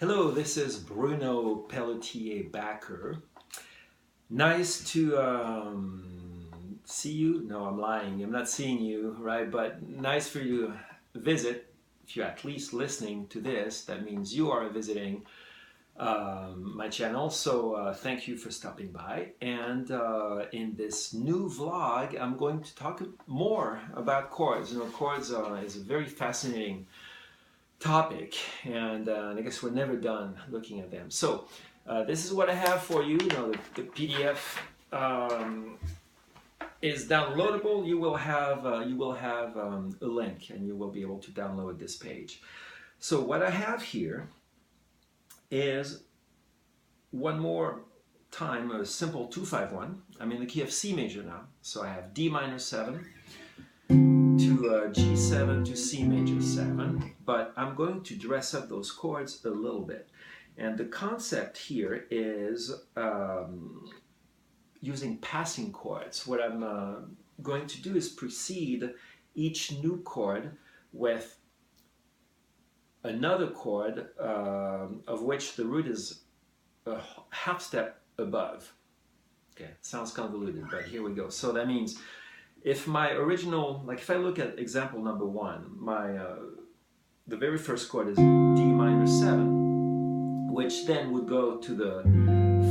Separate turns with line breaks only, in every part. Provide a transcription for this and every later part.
Hello, this is Bruno Pelletier-Bacquaert. Nice to see you. No, I'm lying. I'm not seeing you, right? But nice for you to visit. If you're at least listening to this, that means you are visiting my channel. So thank you for stopping by. And in this new vlog, I'm going to talk more about chords. You know, chords is a very fascinating topic, and I guess we're never done looking at them. So this is what I have for you. You know, the PDF is downloadable. You will have a link, and you will be able to download this page. So what I have here is one more time a simple 2-5-1. I'm in the key of C major now, so I have D minor 7 to G7 to C major 7, but I'm going to dress up those chords a little bit. And the concept here is using passing chords. What I'm going to do is precede each new chord with another chord of which the root is a half step above. Okay, sounds convoluted, but here we go. So that means if my original, like if I look at example number 1, the very first chord is D minor 7, which then would go to the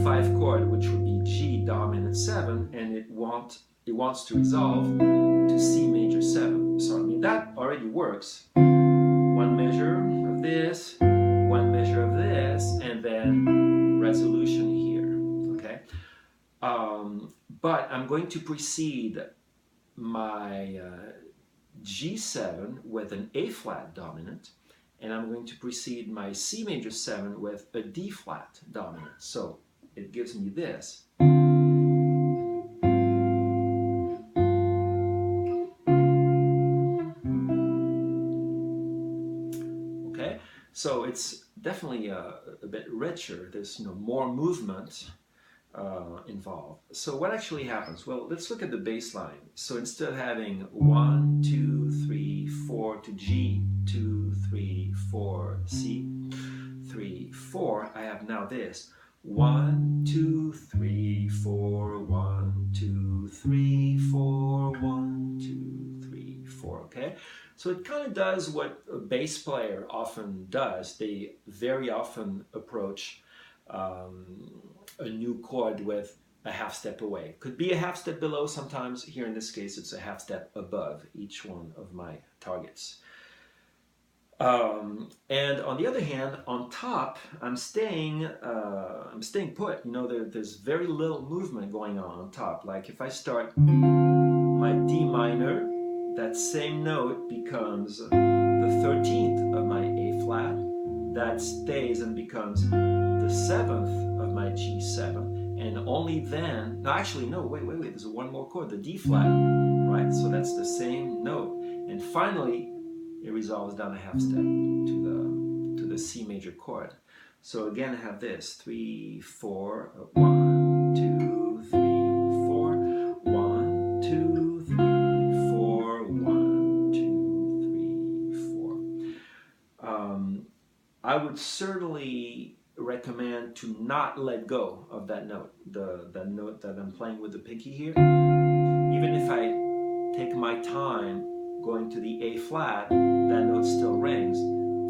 5 chord, which would be G dominant 7, and it wants to resolve to C major 7. So I mean that already works. One measure of this, one measure of this, and then resolution here. Okay, but I'm going to precede my G7 with an A flat dominant, and I'm going to precede my C major 7 with a D flat dominant. So it gives me this. Okay, so it's definitely a bit richer. There's more movement involved. So what actually happens? Well, let's look at the bass line. So instead of having 1, 2, 3, 4 to G, 2, 3, 4, C, 3, 4, I have now this. 1, 2, 3, 4, 1, 2, 3, 4, 1, 2, 3, 4, okay? So it kind of does what a bass player often does. They very often approach a new chord with a half step away. Could be a half step below sometimes. Here in this case, it's a half step above each one of my targets. And on the other hand, on top, I'm staying put. You know, there's very little movement going on top. Like if I start my D minor, that same note becomes the 13th of my A flat. That stays and becomes the 7th of my G7, and only then, no, actually, no, wait, there's one more chord, the D flat, right? So that's the same note, and finally, it resolves down a half step to the C major chord. So again, I have this 3, 4, 1, 2, 3, 4, 1, 2, 3, 4, 1, 2, 3, 4. I would certainly recommend to not let go of that note, the note that I'm playing with the pinky here. Even if I take my time going to the A flat, that note still rings.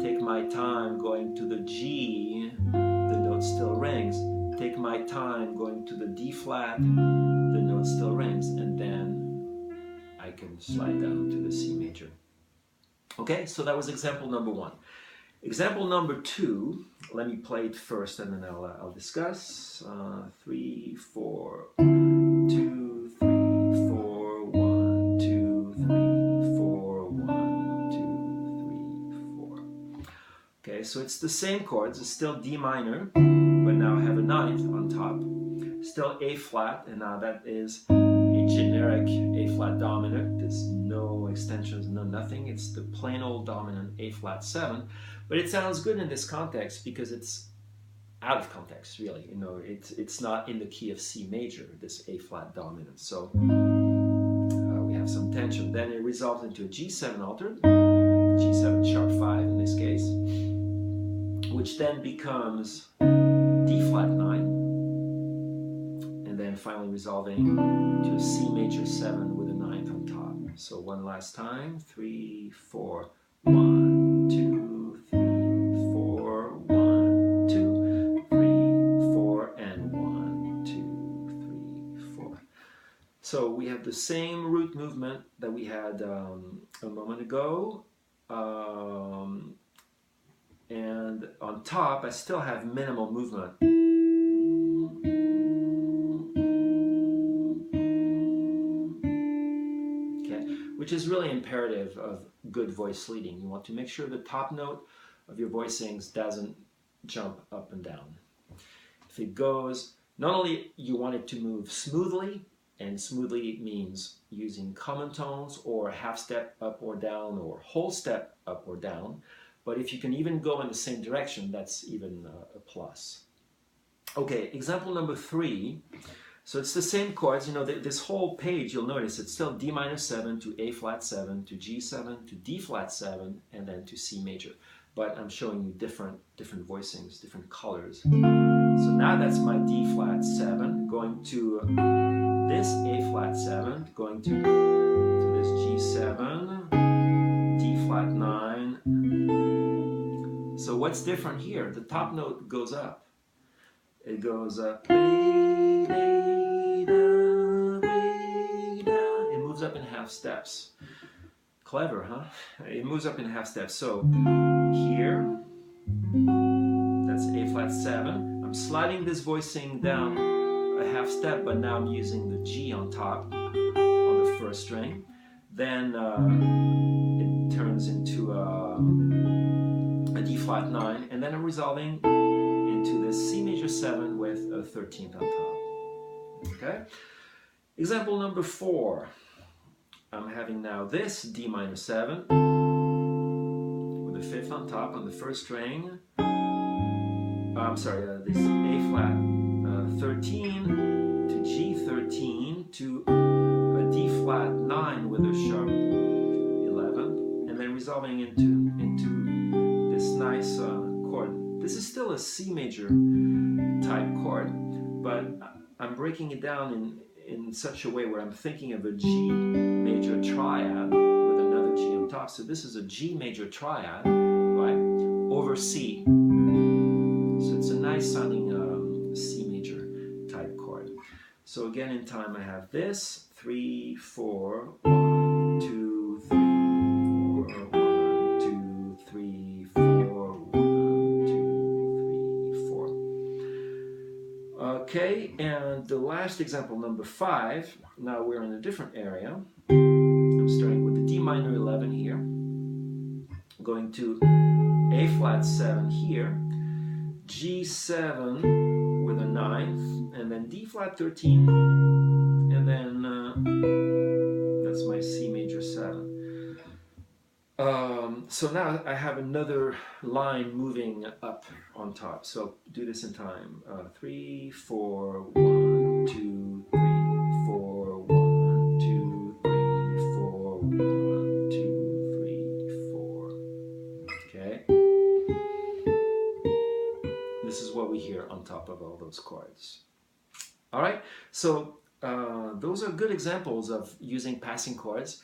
Take my time going to the G, the note still rings. Take my time going to the D flat, the note still rings, and then I can slide down to the C major. Okay, so that was example number 1. Example number 2, let me play it first and then I'll discuss. 3, 4, 2, 3, 4, 1, 2, 3, 4, 1, 2, 3, 4. Okay, so it's the same chords. It's still D minor, but now I have a 9th on top. Still A flat, and now that is a generic A flat dominant. There's no extensions, no nothing. It's the plain old dominant A flat 7. But it sounds good in this context because it's out of context, really. You know, it's not in the key of C major, this A flat dominant. So we have some tension. Then it resolves into a G7 altered, G7 sharp 5 in this case. which then becomes D flat 9, and then finally resolving to a C major 7 with a 9th on top. So one last time, 3, 4, 1, 2, 3, 4, 1, 2, 3, 4, and 1, 2, 3, 4. So we have the same root movement that we had a moment ago. And on top, I still have minimal movement. Okay, which is really imperative of good voice leading. You want to make sure the top note of your voicings doesn't jump up and down. If it goes, not only you want it to move smoothly, and smoothly means using common tones or half step up or down or whole step up or down, but if you can even go in the same direction, that's even a plus. Okay, example number 3. So it's the same chords. You know, this whole page, you'll notice it's still D minor 7 to A flat 7 to G7 to D flat 7 and then to C major. But I'm showing you different voicings, different colors. So now that's my D flat 7 going to this A flat 7, going to this G7, D flat 9. So what's different here? The top note goes up. It goes up. It moves up in half steps. Clever, huh? It moves up in half steps. So here, that's A flat 7. I'm sliding this voicing down a half step, but now I'm using the G on top on the first string. Then it turns into a D flat 9, and then I'm resolving into this C major 7 with a 13th on top. Okay? Example number 4. I'm having now this D minor 7 with a 5th on top on the first string. I'm sorry, this A flat 13 to G13 to a D flat 9 with a sharp 11, and then resolving into this nice chord. This is still a C major type chord, but I'm breaking it down in such a way where I'm thinking of a G major triad with another G on top. So this is a G major triad, right, over C. So it's a nice sounding C major type chord. So again in time I have this, 3, 4, 1, 2, 3, 4, 1, 2, 3, 4, 1, 2, 3, 4. Okay, and the last example, number 5, now we're in a different area. I'm starting with the D minor 11 here, going to A flat 7 here, G7 with a 9th, and then D flat 13, and then that's my C major 7. So now I have another line moving up on top. So do this in time. 3, 4, 1, 2, 3, 4, 1, 2, 3, 4, 1, 2, 3, 4. Okay. This is what we hear on top of all those chords. All right. So those are good examples of using passing chords.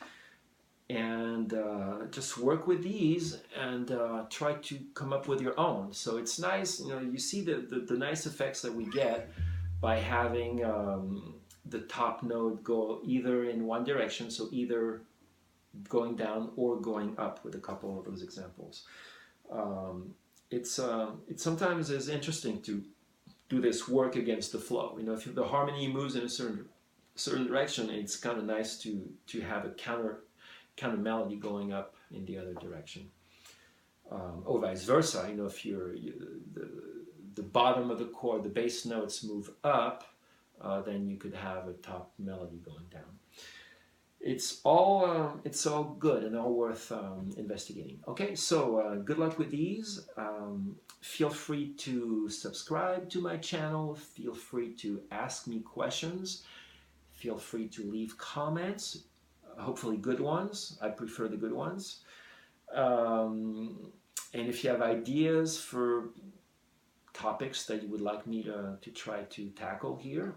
And just work with these and try to come up with your own. So it's nice, you know, you see the nice effects that we get by having the top note go either in one direction, so either going down or going up with a couple of those examples. It sometimes is interesting to do this work against the flow. You know, if the harmony moves in a certain direction, it's kind of nice to have a counter melody going up in the other direction, or vice versa. You know, if the bottom of the chord, the bass notes move up, then you could have a top melody going down. It's all good and all worth investigating. Okay, so good luck with these. Feel free to subscribe to my channel. Feel free to ask me questions. Feel free to leave comments. Hopefully good ones. I prefer the good ones. And if you have ideas for topics that you would like me to try to tackle here,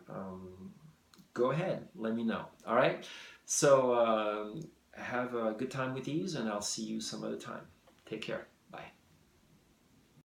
go ahead, let me know. All right, so have a good time with these, and I'll see you some other time. Take care.